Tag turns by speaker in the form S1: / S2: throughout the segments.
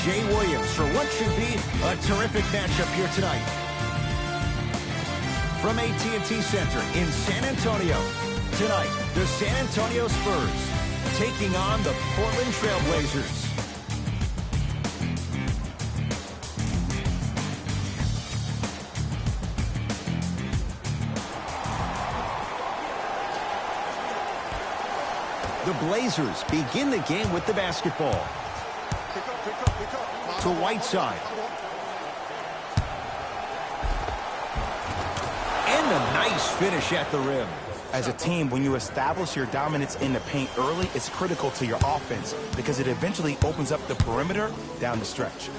S1: Jay Williams for what should be a terrific matchup here tonight. From AT&T Center in San Antonio, tonight, the San Antonio Spurs taking on the Portland Trail Blazers. The Blazers begin the game with the basketball. To Whiteside. And a nice finish at the rim.
S2: As a team, when you establish your dominance in the paint early, it's critical to your offense because it eventually opens up the perimeter down the stretch.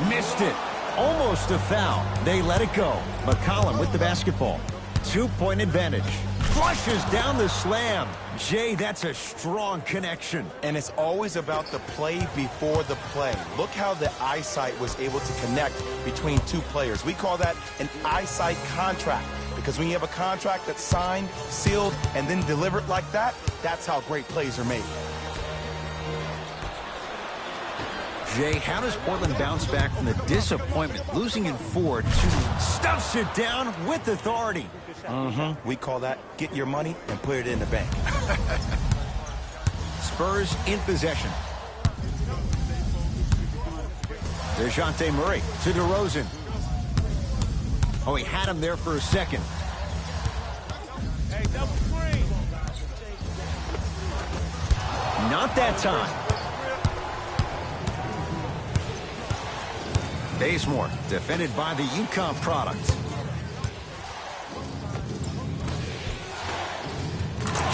S1: Missed it. Almost a foul. They let it go. McCollum with the basketball. 2-point advantage. Flushes down the slam. Jay, that's a strong connection.
S2: And it's always about the play before the play. Look how the eyesight was able to connect between two players. We call that an eyesight contract because when you have a contract that's signed, sealed, and then delivered like that, that's how great plays are made.
S1: Jay, how does Portland bounce back from the disappointment, losing in 4 to stuffs it down with authority?
S2: We call that get your money and put it in the bank.
S1: Spurs in possession. DeJounte Murray to DeRozan. Oh, he had him there for a second.
S3: Hey, double screen.
S1: Not that time. Bazemore, defended by the UConn product.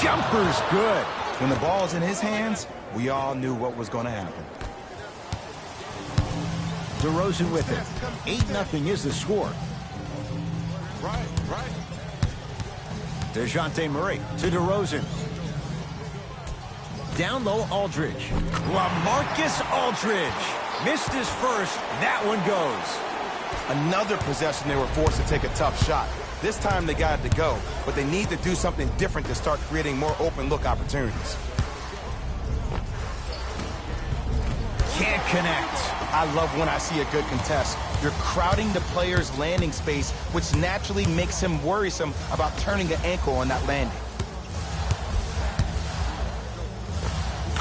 S1: Jumper's good.
S2: When the ball is in his hands, we all knew what was going to happen.
S1: DeRozan with it. 8-0 is the score.
S3: Right.
S1: DeJounte Murray to DeRozan. Down low, Aldridge. LaMarcus Aldridge. Missed his first. That one goes.
S2: Another possession they were forced to take a tough shot. This time they got it to go, but they need to do something different to start creating more open look opportunities.
S1: Can't connect.
S2: I love when I see a good contest. You're crowding the player's landing space, which naturally makes him worrisome about turning the ankle on that landing.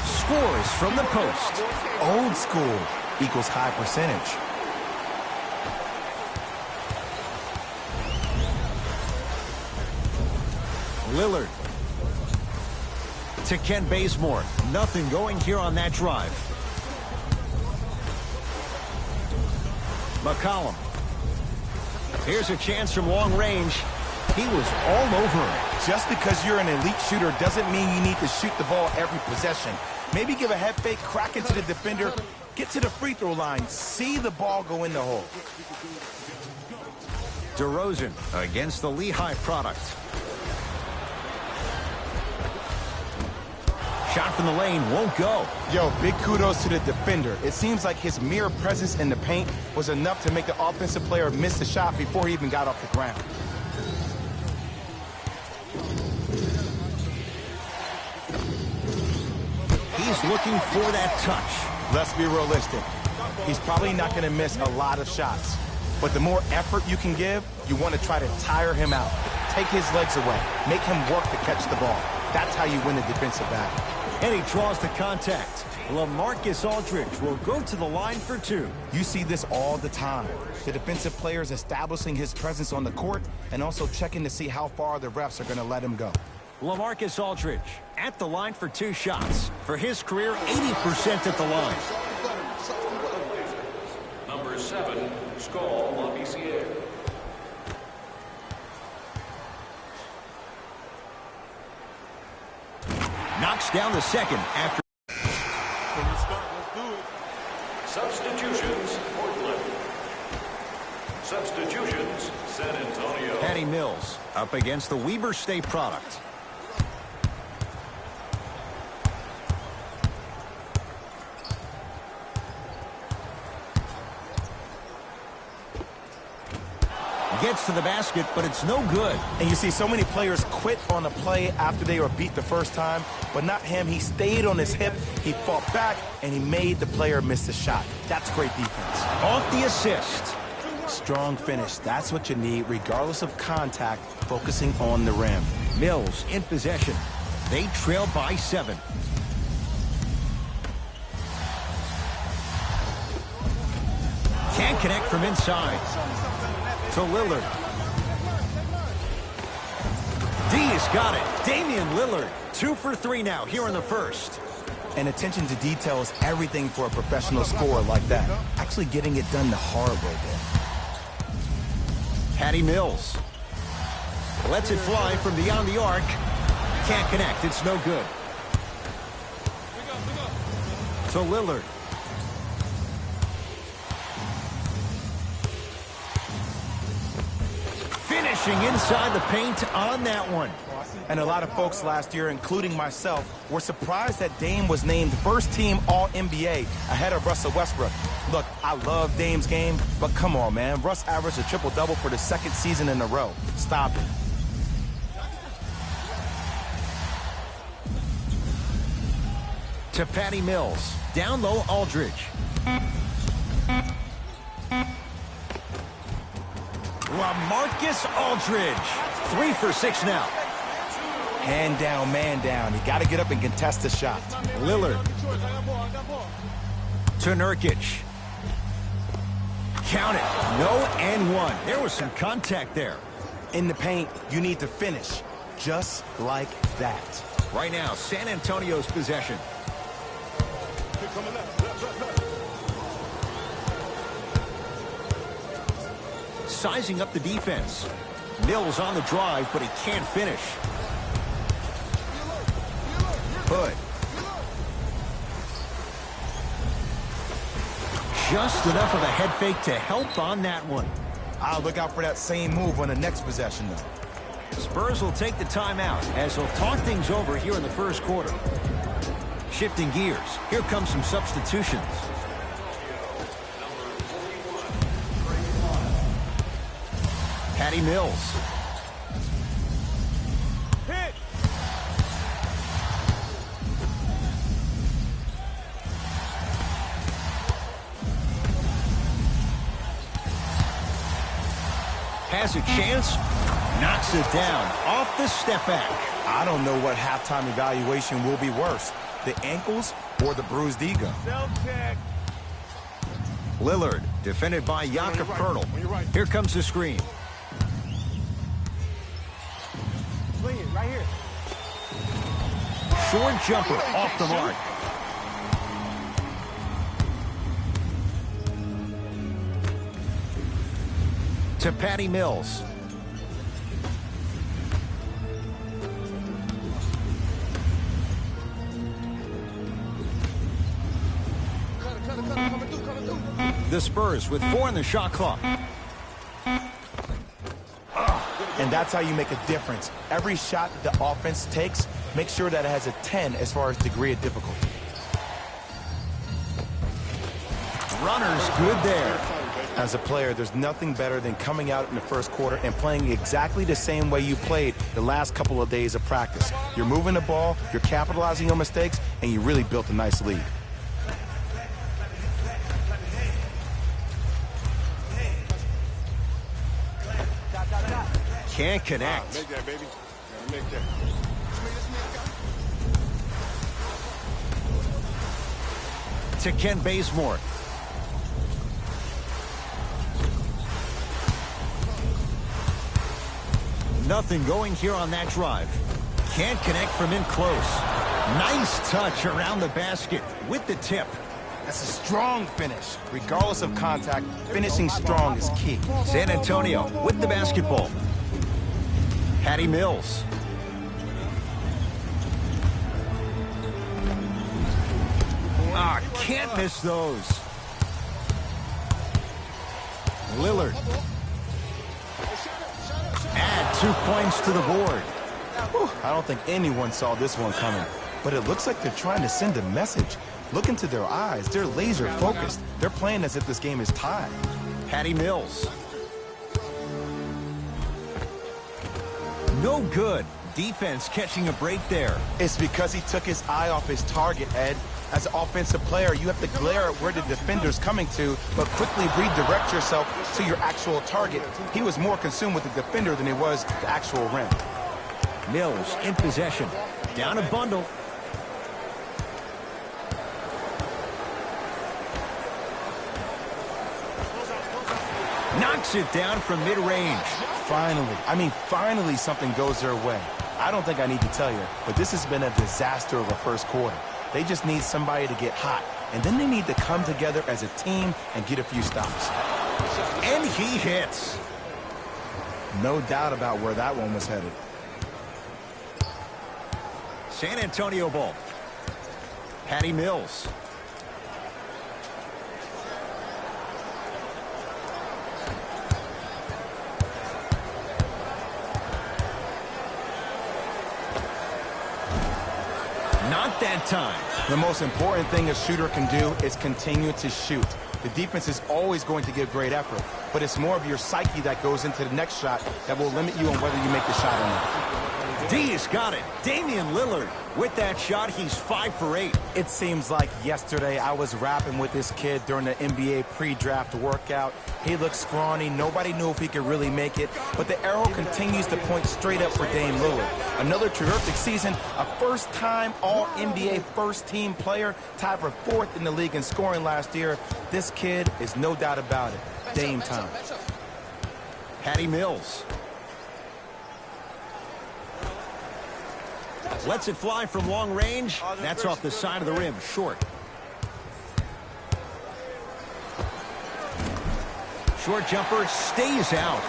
S1: Scores from the post.
S2: Old school equals high percentage.
S1: Lillard to Ken Bazemore. Nothing going here on that drive. McCollum. Here's a chance from long range. He was all over it.
S2: Just because you're an elite shooter doesn't mean you need to shoot the ball every possession. Maybe give a head fake, crack into the defender, get to the free throw line, see the ball go in the hole.
S1: DeRozan against the Lehigh product. Shot from the lane won't go.
S2: Yo, big kudos to the defender. It seems like his mere presence in the paint was enough to make the offensive player miss the shot before he even got off the ground.
S1: He's looking for that touch.
S2: Let's be realistic. He's probably not going to miss a lot of shots. But the more effort you can give, you want to try to tire him out. Take his legs away. Make him work to catch the ball. That's how you win a defensive battle.
S1: And he draws the contact. LaMarcus Aldridge will go to the line for 2.
S2: You see this all the time. The defensive players establishing his presence on the court and also checking to see how far the refs are going to let him go.
S1: LaMarcus Aldridge at the line for 2 shots. For his career, 80% at the line.
S4: Number 7, Skull LaBissiere.
S1: Knocks down the second after.
S3: Let's do it.
S4: Substitutions, Portland. Substitutions, San Antonio.
S1: Patty Mills up against the Weber State product. Gets to the basket, but it's no good.
S2: And you see so many players quit on a play after they were beat the first time, but not him. He stayed on his hip, he fought back, and he made the player miss the shot. That's great defense.
S1: Off the assist.
S2: Strong finish. That's what you need, regardless of contact, focusing on the rim.
S1: Mills in possession. They trail by 7. Can't connect from inside. To Lillard. D's got it. Damian Lillard, 2 for 3 now here in the first.
S2: And attention to detail is everything for a professional scorer like that. Actually getting it done the hard way there.
S1: Patty Mills. Lets it fly from beyond the arc. Can't connect. It's no good. To Lillard. Finishing inside the paint on that one.
S2: And a lot of folks last year, including myself, were surprised that Dame was named first-team All-NBA ahead of Russell Westbrook. Look, I love Dame's game, but come on, man. Russ averaged a triple-double for the 2nd season in a row. Stop it.
S1: To Patty Mills. Down low, Aldridge. LaMarcus Aldridge. 3 for 6 now.
S2: Hand down, man down. You got to get up and contest the shot.
S1: Lillard. To Nurkic. Count it. No and 1. There was some contact there.
S2: In the paint, you need to finish. Just like that.
S1: Right now, San Antonio's possession. Sizing up the defense. Mills on the drive, but he can't finish. Hood. Just enough of a head fake to help on that one.
S2: I'll look out for that same move on the next possession, though.
S1: Spurs will take the timeout as they'll talk things over here in the first quarter. Shifting gears. Here come some substitutions. Patty Mills.
S3: Hit.
S1: Has a chance. Knocks it down. Off the step back.
S2: I don't know what halftime evaluation will be worse, the ankles or the bruised ego.
S3: Self-check.
S1: Lillard, defended by Jakob Poeltl. Here comes the screen.
S3: Swing it right here.
S1: Short jumper off the mark. To Patty Mills. The Spurs with 4 in the shot clock.
S2: And that's how you make a difference. Every shot that the offense takes, make sure that it has a 10 as far as degree of difficulty.
S1: Runner's good there.
S2: As a player, there's nothing better than coming out in the first quarter and playing exactly the same way you played the last couple of days of practice. You're moving the ball, you're capitalizing on mistakes, and you really built a nice lead.
S1: Can't connect.
S3: Make that, baby. Make that.
S1: To Ken Bazemore. Nothing going here on that drive. Can't connect from in close. Nice touch around the basket with the tip.
S2: That's a strong finish. Regardless of contact, finishing strong is key.
S1: San Antonio with the basketball. Patty Mills. Ah, can't miss those. Lillard. Add 2 points to the board.
S2: Whew, I don't think anyone saw this one coming, but it looks like they're trying to send a message. Look into their eyes. They're laser focused. They're playing as if this game is tied.
S1: Patty Mills. No good. Defense catching a break there.
S2: It's because he took his eye off his target, Ed. As an offensive player, you have to glare at where the defender's coming to, but quickly redirect yourself to your actual target. He was more consumed with the defender than he was the actual rim.
S1: Mills in possession. Down a bundle. Knocks it down from mid-range.
S2: Finally something goes their way. I don't think I need to tell you, but this has been a disaster of a first quarter. They just need somebody to get hot, and then they need to come together as a team and get a few stops.
S1: And he hits.
S2: No doubt about where that one was headed.
S1: San Antonio ball. Patty Mills. Not that time.
S2: The most important thing a shooter can do is continue to shoot. The defense is always going to give great effort, but it's more of your psyche that goes into the next shot that will limit you on whether you make the shot or not.
S1: D's got it. Damian Lillard. With that shot, he's 5 for 8.
S2: It seems like yesterday I was rapping with this kid during the NBA pre-draft workout. He looked scrawny. Nobody knew if he could really make it. But the arrow continues to point straight up for Dame Lillard. Another terrific season. A first-time All-NBA first-team player. Tied for 4th in the league in scoring last year. This kid is no doubt about it. Dame time.
S1: Patty Mills. Lets it fly from long range. That's off the side of the rim, short. Short jumper stays out.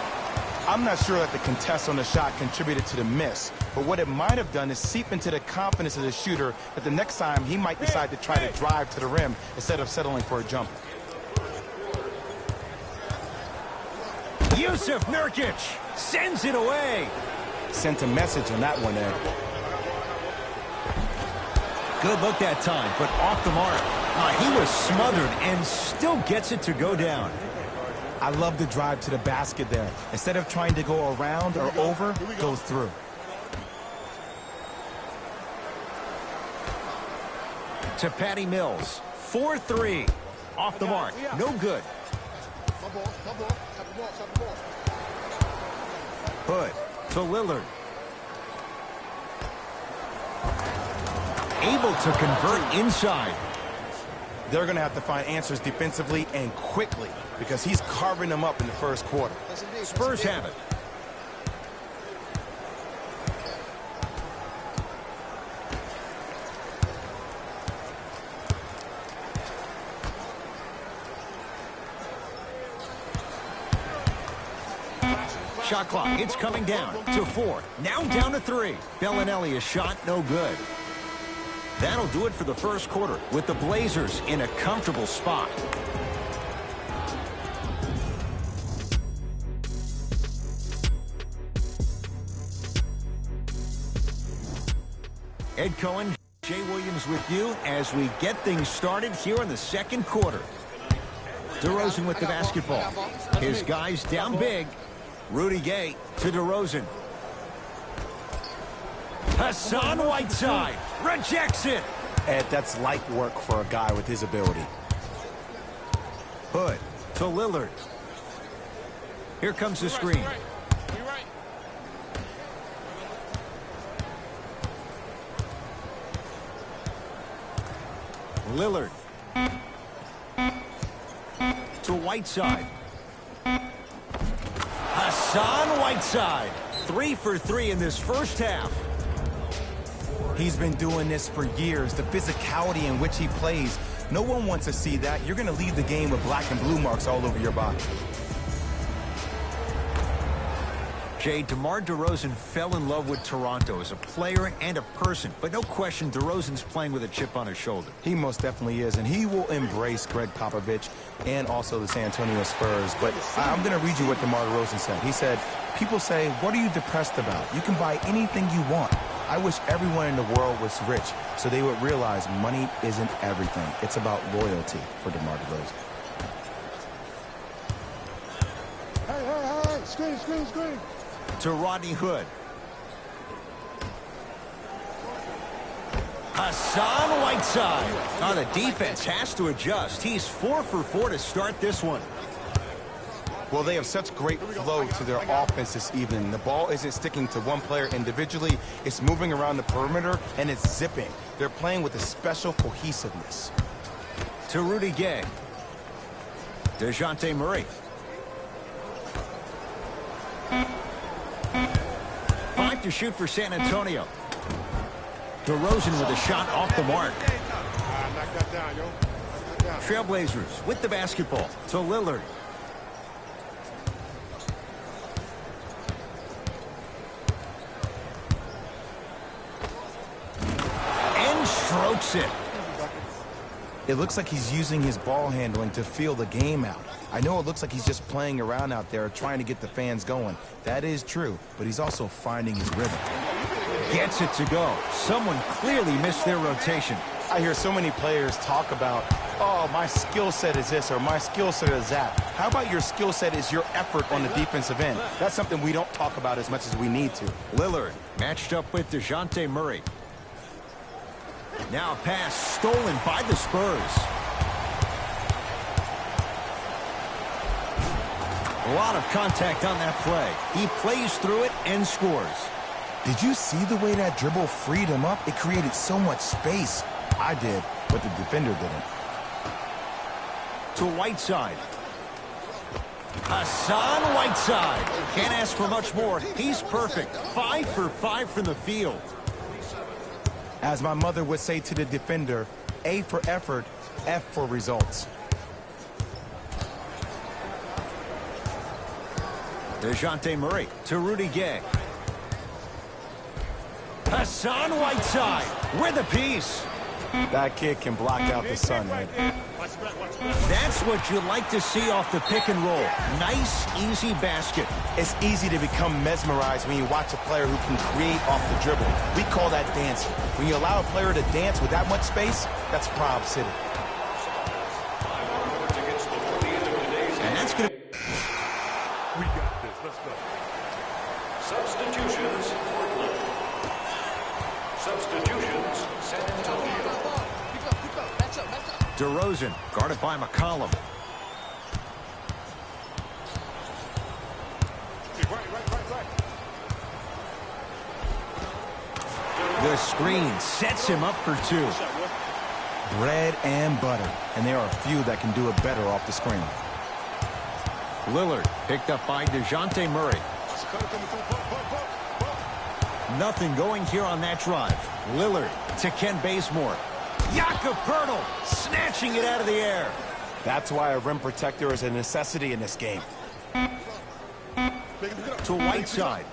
S2: I'm not sure that the contest on the shot contributed to the miss, but what it might have done is seep into the confidence of the shooter that the next time he might decide to try to drive to the rim instead of settling for a jumper.
S1: Yusuf Nurkic sends it away.
S2: Sent a message on that one, Ed.
S1: Good look that time, but off the mark. He was smothered and still gets it to go down.
S2: I love the drive to the basket there. Instead of trying to go around or over, go through.
S1: To Patty Mills. 4-3. Off the mark. No good. Hood to Lillard. Able to convert inside.
S2: They're going to have to find answers defensively and quickly because he's carving them up in the first quarter.
S1: Spurs have it. Shot clock, it's coming down to 4. Now down to 3. Bellinelli, a shot, no good. That'll do it for the first quarter with the Blazers in a comfortable spot. Ed Cohen, Jay Williams with you as we get things started here in the second quarter. DeRozan with the basketball. His guys down big. Rudy Gay to DeRozan. Hassan Whiteside rejects it.
S2: Ed, that's light work for a guy with his ability.
S1: Hood to Lillard. Here comes the screen. Lillard to Whiteside. Hassan Whiteside, 3 for 3 in this first half.
S2: He's been doing this for years. The physicality in which he plays. No one wants to see that. You're going to leave the game with black and blue marks all over your body.
S1: Jay, DeMar DeRozan fell in love with Toronto as a player and a person, but no question DeRozan's playing with a chip on his shoulder.
S2: He most definitely is, and he will embrace Greg Popovich and also the San Antonio Spurs. But I'm going to read you what DeMar DeRozan said. He said, people say, what are you depressed about? You can buy anything you want. I wish everyone in the world was rich so they would realize money isn't everything. It's about loyalty for DeMar DeRozan.
S3: Hey, screen.
S1: To Rodney Hood. Hassan Whiteside. Oh, the defense has to adjust. He's 4 for 4 to start this one.
S2: Well, they have such great flow to their offense this evening. The ball isn't sticking to one player individually. It's moving around the perimeter, and it's zipping. They're playing with a special cohesiveness.
S1: To Rudy Gay. DeJounte Murray. 5 to shoot for San Antonio. DeRozan with a shot off the mark.
S3: Knock that down, yo. Knock that down.
S1: Trailblazers with the basketball to Lillard. And strokes it.
S2: It looks like he's using his ball handling to feel the game out. I know it looks like he's just playing around out there trying to get the fans going. That is true, but he's also finding his rhythm.
S1: Gets it to go. Someone clearly missed their rotation.
S2: I hear so many players talk about, oh, my skill set is this or my skill set is that. How about your skill set is your effort on the defensive end? That's something we don't talk about as much as we need to.
S1: Lillard matched up with DeJounte Murray. Now a pass stolen by the Spurs. A lot of contact on that play. He plays through it and scores.
S2: Did you see the way that dribble freed him up? It created so much space. I did, but the defender didn't.
S1: To Whiteside. Hassan Whiteside. Can't ask for much more. He's perfect. 5 for 5 from the field.
S2: As my mother would say to the defender, A for effort, F for results.
S1: DeJounte Murray to Rudy Gay. Hassan Whiteside with a piece.
S2: That kid can block out the sun, Ed.
S1: That's what you like to see off the pick and roll. Nice, easy basket.
S2: It's easy to become mesmerized when you watch a player who can create off the dribble. We call that dancing. When you allow a player to dance with that much space, that's Prob City.
S1: And that's going to...
S3: We got this. Let's go.
S4: Substitutions, Portland. Substitutions, San Antonio.
S1: DeRozan guarded by McCollum.
S3: Right.
S1: The screen sets him up for 2.
S2: Bread and butter. And there are a few that can do it better off the screen.
S1: Lillard picked up by DeJounte Murray. Nothing going here on that drive. Lillard to Ken Bazemore. Jakob Poeltl snatching it out of the air.
S2: That's why a rim protector is a necessity in this game.
S1: To Whiteside.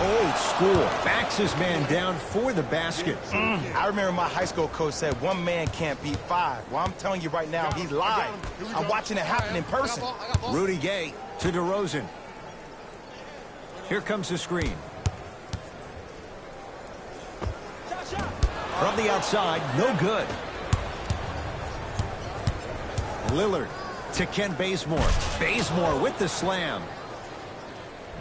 S1: Old school. Backs his man down for the basket.
S2: I remember my high school coach said one man can't beat 5. Well, I'm telling you right now, he lied. I'm watching it happen in person.
S1: Rudy Gay to DeRozan. Here comes the screen. From the outside, no good. Lillard to Ken Bazemore. Bazemore with the slam.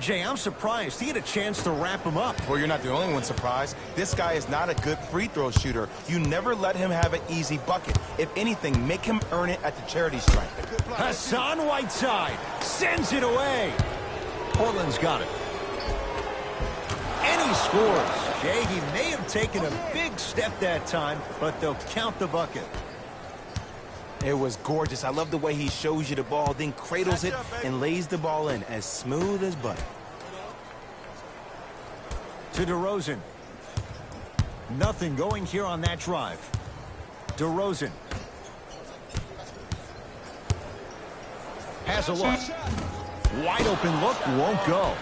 S1: Jay, I'm surprised. He had a chance to wrap him up.
S2: Well, you're not the only one surprised. This guy is not a good free throw shooter. You never let him have an easy bucket. If anything, make him earn it at the charity stripe.
S1: Hassan Whiteside sends it away. Portland's got it. And he scores. Jay, he may have taken a big step that time, but they'll count the bucket.
S2: It was gorgeous. I love the way he shows you the ball, then cradles it and lays the ball in as smooth as butter.
S1: To DeRozan. Nothing going here on that drive. DeRozan. Has a look. Wide open look, won't go.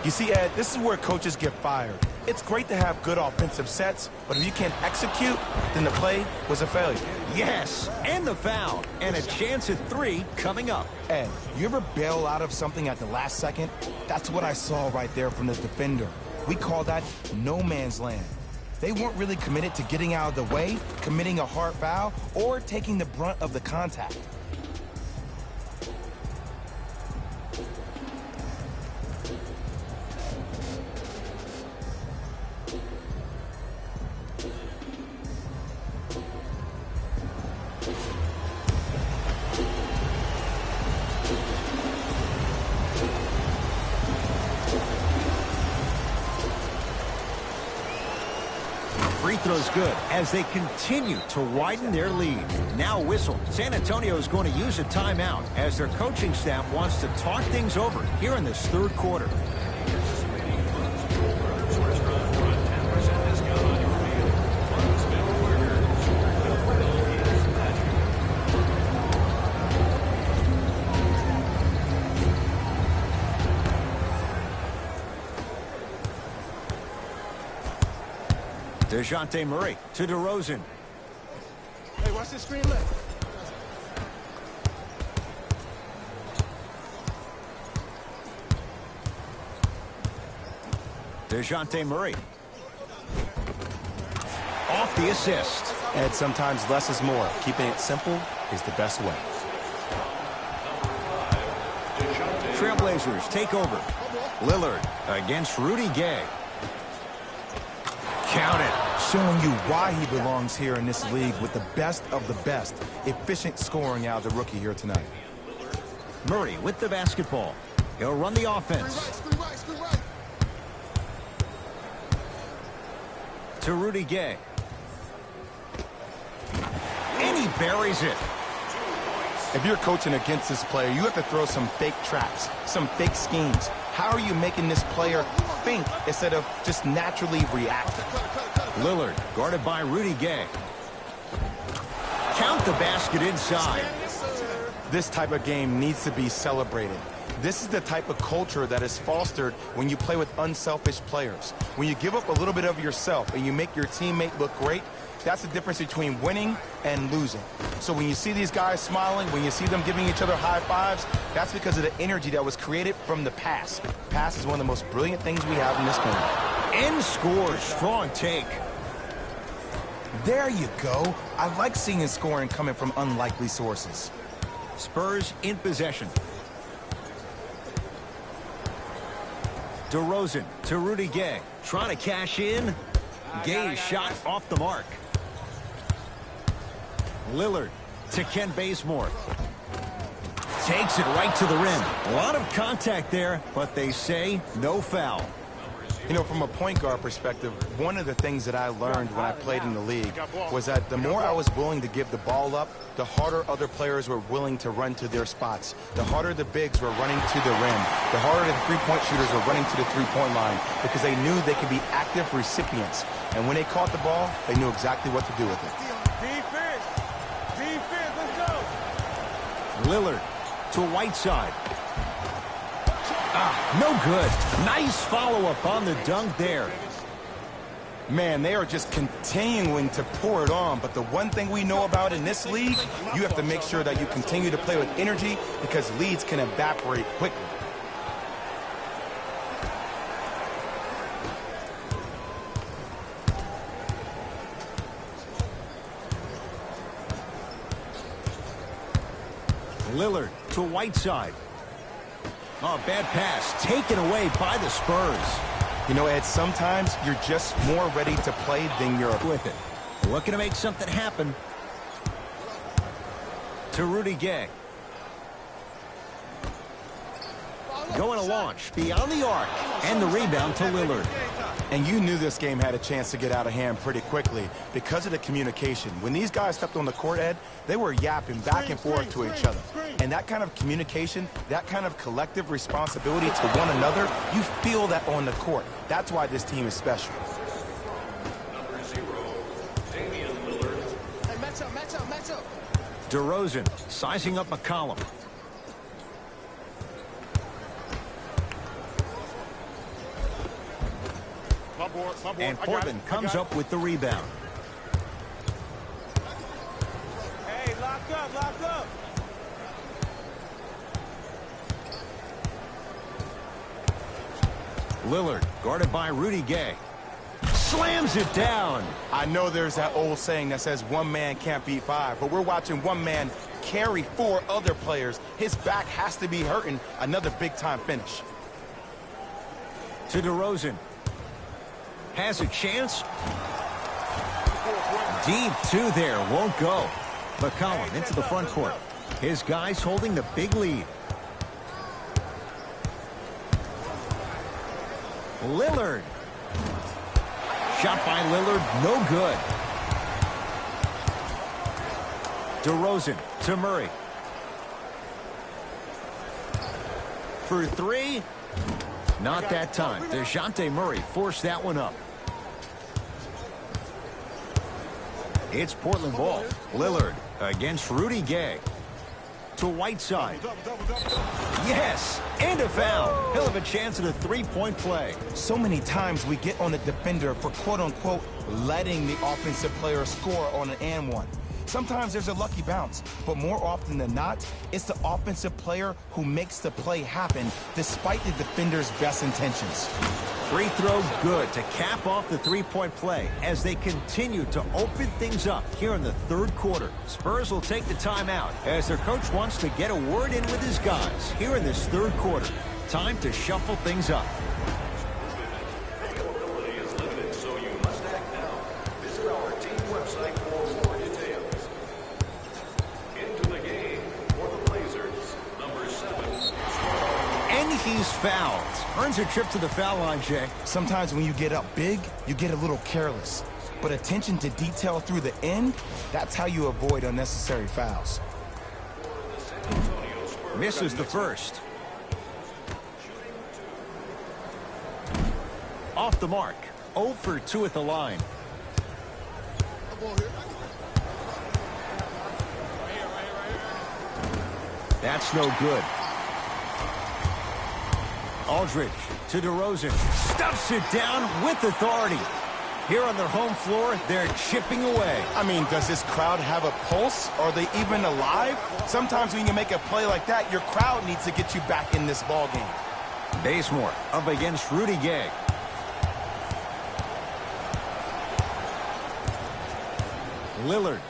S2: You see, Ed, this is where coaches get fired. It's great to have good offensive sets, but if you can't execute, then the play was a failure.
S1: Yes, and the foul. And a chance at 3 coming up.
S2: Ed, you ever bail out of something at the last second? That's what I saw right there from the defender. We call that no man's land. They weren't really committed to getting out of the way, committing a hard foul, or taking the brunt of the contact.
S3: Hey, watch this screen left.
S1: DeJounte Murray. Off the assist.
S2: And sometimes less is more. Keeping it simple is the best way.
S1: Trailblazers take over. Lillard against Rudy Gay. Count it.
S2: Showing you why he belongs here in this league with the best of the best. Efficient scoring out of the rookie here tonight.
S1: Murray with the basketball. He'll run the offense.
S3: Screen right.
S1: To Rudy Gay. And he buries it.
S2: If you're coaching against this player, you have to throw some fake traps, some fake schemes. How are you making this player think instead of just naturally reacting?
S1: Lillard guarded by Rudy Gay. Count the basket inside.
S2: This type of game needs to be celebrated. This is the type of culture that is fostered when you play with unselfish players. When you give up a little bit of yourself and you make your teammate look great, that's the difference between winning and losing. So when you see these guys smiling, when you see them giving each other high fives, that's because of the energy that was created from the pass. Pass is one of the most brilliant things we have in this game.
S1: End score, strong take.
S2: There you go. I like seeing scoring coming from unlikely sources.
S1: Spurs in possession. DeRozan to Rudy Gay. Trying to cash in. Gay's shot off the mark. Lillard to Ken Bazemore. Takes it right to the rim. A lot of contact there, but they say no foul.
S2: You know, from a point guard perspective, one of the things that I learned when I played in the league was that the more I was willing to give the ball up, the harder other players were willing to run to their spots. The harder the bigs were running to the rim. The harder the three-point shooters were running to the three-point line because they knew they could be active recipients. And when they caught the ball, they knew exactly what to do with it.
S3: Defense, let's go.
S1: Lillard to Whiteside. No good. Nice follow-up on the dunk there.
S2: Man, they are just continuing to pour it on. But the one thing we know about in this league, you have to make sure that you continue to play with energy because leads can evaporate quickly.
S1: Lillard to Whiteside. Oh, bad pass taken away by the Spurs.
S2: You know, Ed, sometimes you're just more ready to play than you're
S1: With it. Looking to make something happen. To Rudy Gay. Going to launch beyond the arc. And the rebound to Lillard.
S2: And you knew this game had a chance to get out of hand pretty quickly because of the communication. When these guys stepped on the court, Ed, they were yapping back and forth to each other. And that kind of communication, that kind of collective responsibility to one another, you feel that on the court. That's why this team is special.
S3: Hey, match up.
S1: DeRozan sizing up McCollum.
S3: My board.
S1: And Portland comes up with the rebound.
S3: Hey, lock up.
S1: Lillard guarded by Rudy Gay. Slams it down.
S2: I know there's that old saying that says one man can't beat five, but we're watching one man carry four other players. His back has to be hurting. Another big-time finish.
S1: To DeRozan. Has a chance. Deep two there. Won't go. McCollum into the front court. His guys holding the big lead. Lillard. Shot by Lillard, no good. DeRozan to Murray. For three. Not that time. DeJounte Murray forced that one up. It's Portland ball. Lillard against Rudy Gay. To Whiteside. Yes, and a foul. He'll have a chance at a three-point play.
S2: So many times we get on the defender for quote-unquote letting the offensive player score on an and one. Sometimes there's a lucky bounce, but more often than not, it's the offensive player who makes the play happen despite the defender's best intentions.
S1: Free throw good to cap off the three-point play as they continue to open things up here in the third quarter. Spurs will take the timeout as their coach wants to get a word in with his guys here in this third quarter. Time to shuffle things up.
S4: Availability is limited, so you must act now. Visit our team website for more details. Into the game for the Blazers, number 7.
S1: And he's fouled. Earns a trip to the foul line, Jay.
S2: Sometimes when you get up big, you get a little careless. But attention to detail through the end, that's how you avoid unnecessary fouls.
S1: Misses the first. Off the mark. 0 for 2 at the line. That's no good. Aldridge to DeRozan. Stuffs it down with authority. Here on their home floor, they're chipping away.
S2: I mean, does this crowd have a pulse? Are they even alive? Sometimes when you make a play like that, your crowd needs to get you back in this ball game.
S1: Bazemore up against Rudy Gay. Lillard.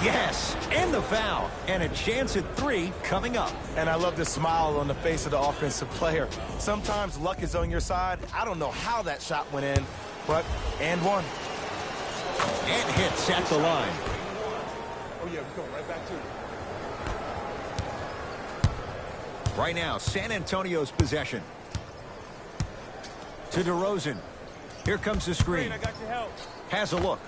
S1: Yes, and the foul. And a chance at 3 coming up.
S2: And I love the smile on the face of the offensive player. Sometimes luck is on your side. I don't know how that shot went in, but and one.
S1: And hits at the line.
S3: Oh, yeah, we're going right back to it.
S1: Right now, San Antonio's possession. To DeRozan. Here comes the screen.
S3: I got your help.
S1: Has a look.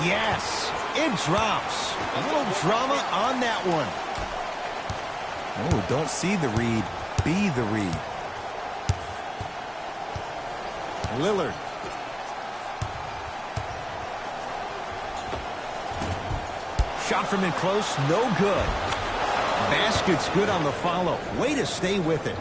S1: Yes, it drops. A little drama on that one.
S2: Oh, don't see the read, be the read.
S1: Lillard. Shot from in close, no good. Basket's good on the follow. Way to stay with it.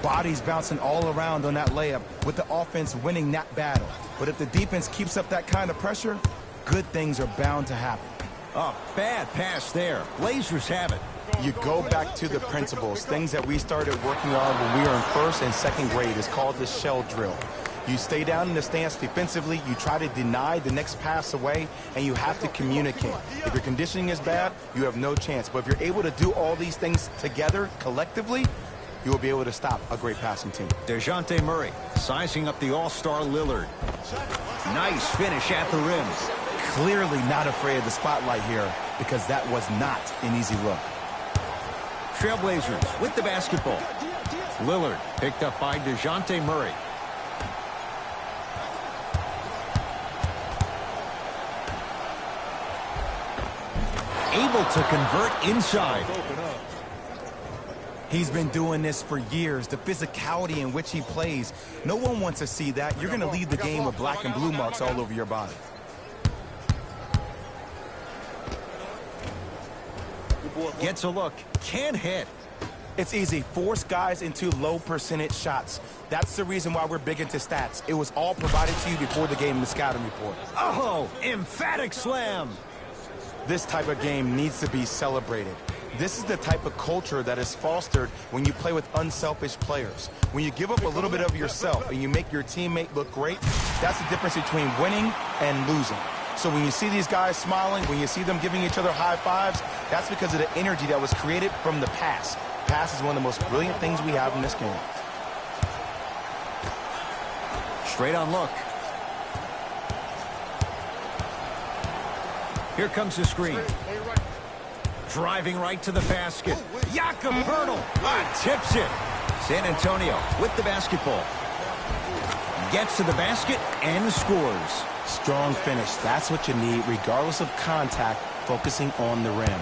S2: Bodies bouncing all around on that layup with the offense winning that battle. But if the defense keeps up that kind of pressure, good things are bound to happen.
S1: A bad pass there. Blazers have it.
S2: You go back to the principles, things that we started working on when we were in first and second grade. It's called the shell drill. You stay down in the stance defensively, you try to deny the next pass away, and you have to communicate. If your conditioning is bad, you have no chance. But if you're able to do all these things together, collectively, you will be able to stop a great passing team.
S1: DeJounte Murray sizing up the all-star Lillard. Nice finish at the rim.
S2: Clearly not afraid of the spotlight here because that was not an easy look.
S1: Trailblazers with the basketball. Lillard picked up by DeJounte Murray. Able to convert inside.
S2: He's been doing this for years, the physicality in which he plays. No one wants to see that. You're going to leave the game with black and blue marks all over your body.
S1: Gets a look. Can't hit.
S2: It's easy. Force guys into low percentage shots. That's the reason why we're big into stats. It was all provided to you before the game in the scouting report.
S1: Oh, emphatic slam.
S2: This type of game needs to be celebrated. This is the type of culture that is fostered when you play with unselfish players. When you give up a little bit of yourself and you make your teammate look great, that's the difference between winning and losing. So when you see these guys smiling, when you see them giving each other high fives, that's because of the energy that was created from the pass. Pass is one of the most brilliant things we have in this game.
S1: Straight on look. Here comes the screen. Driving right to the basket. Jakob Poeltl tips it. San Antonio with the basketball. Gets to the basket and scores.
S2: Strong finish. That's what you need, regardless of contact, focusing on the rim.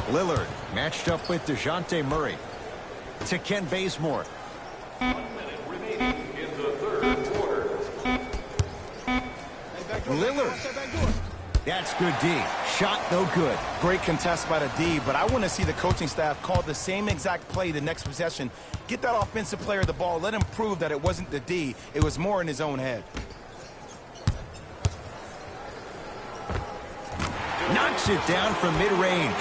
S1: Lillard matched up with DeJounte Murray. To Ken Bazemore.
S4: 1 minute remaining in the third quarter.
S1: Lillard. That's good D. Shot no good.
S2: Great contest by the D, but I want to see the coaching staff call the same exact play the next possession. Get that offensive player the ball. Let him prove that it wasn't the D. It was more in his own head.
S1: Knocks it down from mid-range.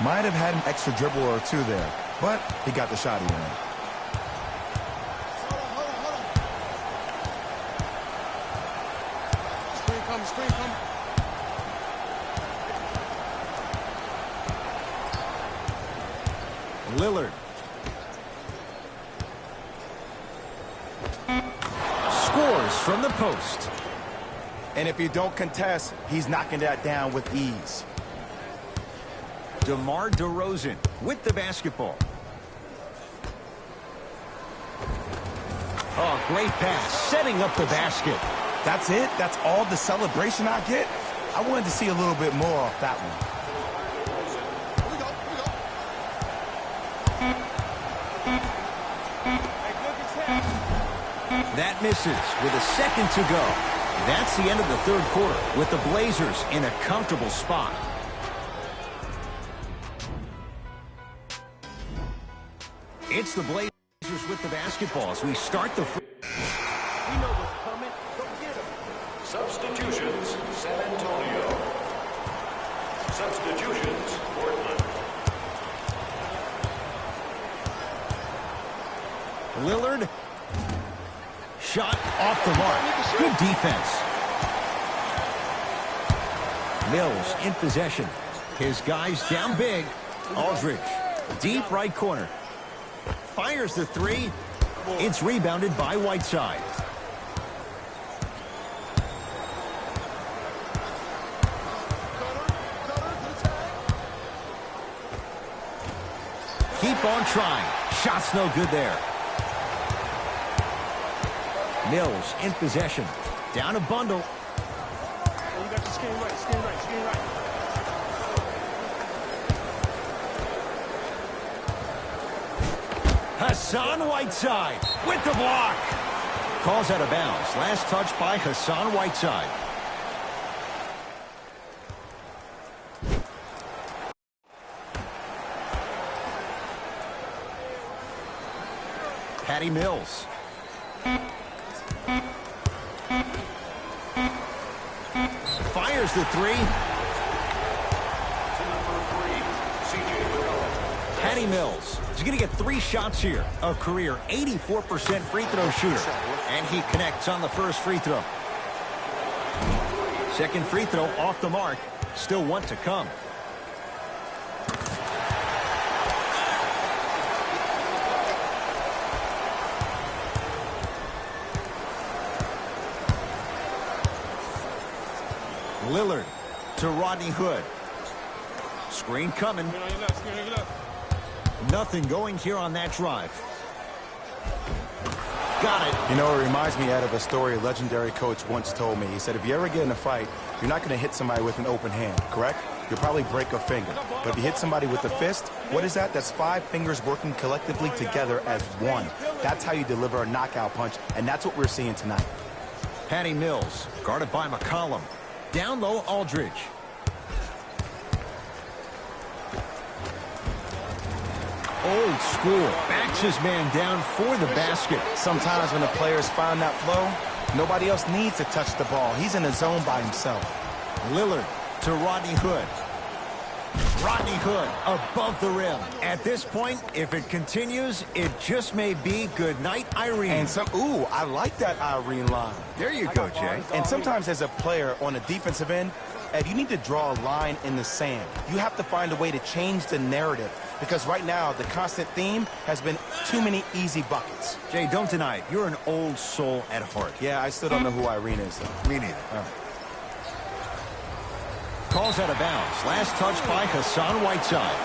S2: Might have had an extra dribble or two there, but he got the shot he wanted.
S3: Screen come.
S1: Lillard. Scores from the post.
S2: And if you don't contest, he's knocking that down with ease.
S1: DeMar DeRozan with the basketball. Oh, great pass, setting up the basket.
S2: That's it? That's all the celebration I get? I wanted to see a little bit more off that one.
S1: That misses with a second to go. That's the end of the third quarter with the Blazers in a comfortable spot. It's the Blazers with the basketball as we start the... We know what's coming. Go get them.
S4: Substitutions, San Antonio. Substitutions, Portland.
S1: Lillard. Shot off the mark. Good defense. Mills in possession. His guys down big. Aldridge. Deep right corner. Fires the three. It's rebounded by Whiteside. Keep on trying. Shot's no good there. Mills in possession. Down a bundle.
S3: Oh, you got the skin right.
S1: Hassan Whiteside with the block. Calls out of bounds. Last touch by Hassan Whiteside. Patty Mills. Fires the three. Patty Mills is going to get 3 shots here. A career 84% free throw shooter. And he connects on the first free throw. Second free throw off the mark. Still one to come. Lillard to Rodney Hood. Screen coming. Nothing going here on that drive. Got it.
S2: You know, it reminds me, Ed, of a story a legendary coach once told me. He said, if you ever get in a fight, you're not going to hit somebody with an open hand, correct? You'll probably break a finger. But if you hit somebody with a fist, what is that? That's 5 fingers working collectively together as one. That's how you deliver a knockout punch, and that's what we're seeing tonight.
S1: Patty Mills, guarded by McCollum. Down low, Aldridge. Old school. Backs his man down for the basket.
S2: Sometimes when the players find that flow, nobody else needs to touch the ball. He's in a zone by himself.
S1: Lillard to Rodney Hood. Rodney Hood above the rim. At this point, if it continues, it just may be good night, Irene.
S2: And ooh, I like that Irene line.
S1: There you go, Jay.
S2: And sometimes as a player on the defensive end, Ed, you need to draw a line in the sand. You have to find a way to change the narrative, because right now the constant theme has been too many easy buckets.
S1: Jay, don't deny it. You're an old soul at heart.
S2: Yeah, I still don't know who Irene is, though.
S1: Me neither. Calls out of bounds. Last touch by Hassan Whiteside.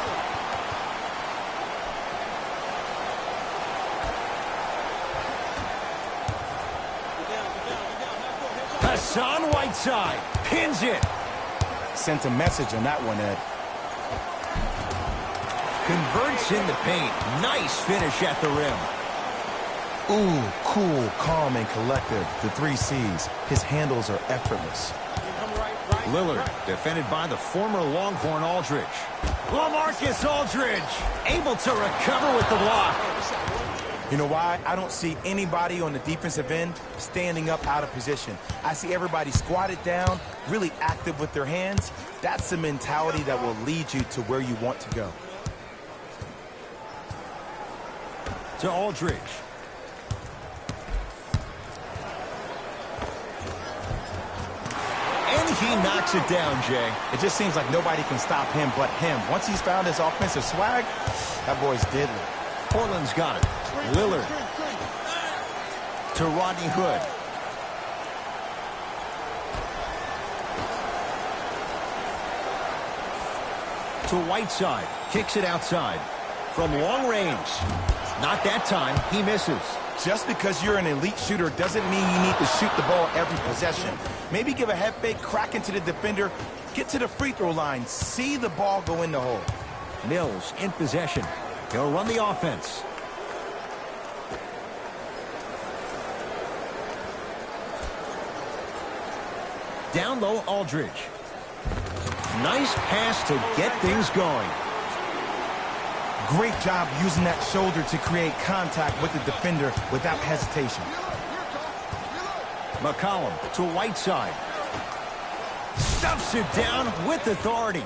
S1: Hassan Whiteside pins it.
S2: Sent a message on that one, Ed.
S1: Converts in the paint. Nice finish at the rim.
S2: Ooh, cool, calm, and collective. The 3 C's. His handles are effortless.
S1: Lillard, defended by the former Longhorn Aldridge. LaMarcus Aldridge, able to recover with the block.
S2: You know why? I don't see anybody on the defensive end standing up out of position. I see everybody squatted down, really active with their hands. That's the mentality that will lead you to where you want to go.
S1: To Aldridge. And he knocks it down, Jay.
S2: It just seems like nobody can stop him but him. Once he's found his offensive swag, that boy's deadly.
S1: Portland's got it. Lillard. To Rodney Hood. To Whiteside. Kicks it outside. From long range. Not that time. He misses.
S2: Just because you're an elite shooter doesn't mean you need to shoot the ball every possession. Maybe give a head fake, crack into the defender, get to the free throw line, see the ball go in the hole.
S1: Mills in possession. He'll run the offense. Down low, Aldridge. Nice pass to get things going.
S2: Great job using that shoulder to create contact with the defender without hesitation.
S1: McCollum to Whiteside. Stuffs it down with authority.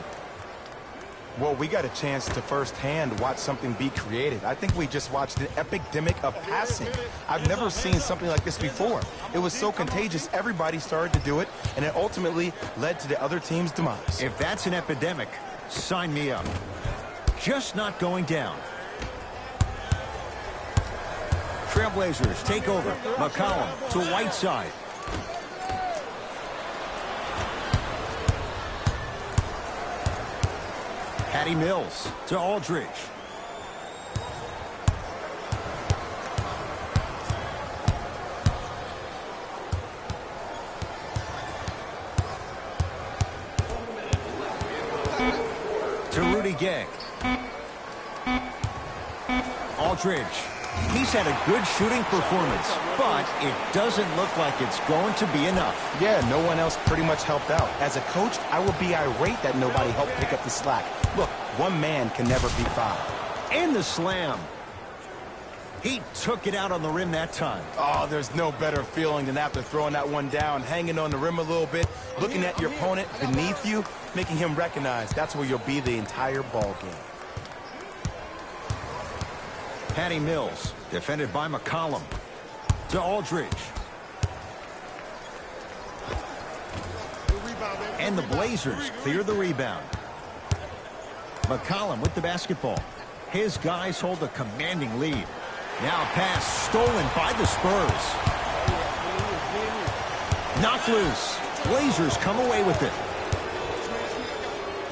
S2: Well, we got a chance to firsthand watch something be created. I think we just watched an epidemic of passing. I've never seen something like this before. It was so contagious, everybody started to do it, and it ultimately led to the other team's demise.
S1: If that's an epidemic, sign me up. Just not going down. Trailblazers take over. McCollum to Whiteside. Patty Mills to Aldridge. To Rudy Gay. Aldridge. He's had a good shooting performance, but it doesn't look like it's going to be enough.
S2: Yeah, no one else pretty much helped out. As a coach, I would be irate that nobody helped pick up the slack. Look, one man can never beat five.
S1: And the slam. He took it out on the rim that time.
S2: Oh, there's no better feeling than after throwing that one down, hanging on the rim a little bit, looking at your opponent beneath you, making him recognize that's where you'll be the entire ball game.
S1: Patty Mills, defended by McCollum. To Aldridge. And the Blazers clear the rebound. McCollum with the basketball. His guys hold a commanding lead. Now a pass stolen by the Spurs. Knocked loose. Blazers come away with it.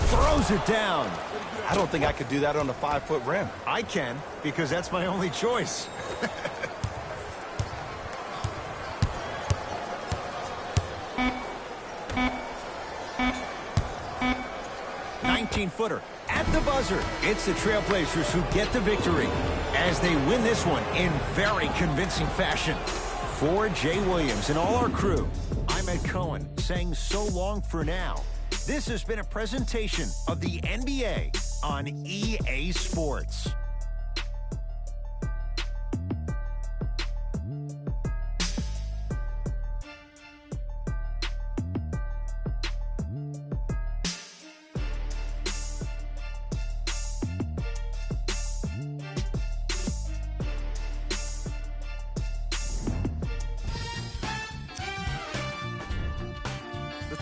S1: Throws it down.
S2: I don't think I could do that on a 5-foot rim.
S1: I can, because that's my only choice. 19-footer at the buzzer. It's the Trailblazers who get the victory as they win this one in very convincing fashion. For Jay Williams and all our crew, I'm Ed Cohen saying so long for now. This has been a presentation of the NBA on EA Sports.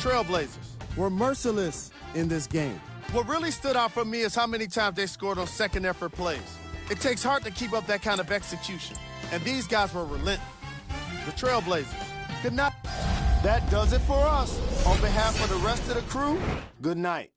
S5: Trailblazers, were merciless in this game.
S6: What really stood out for me is how many times they scored on second effort plays. It takes heart to keep up that kind of execution, and these guys were relentless. The Trailblazers could not. That does it for us. On behalf of the rest of the crew, good night.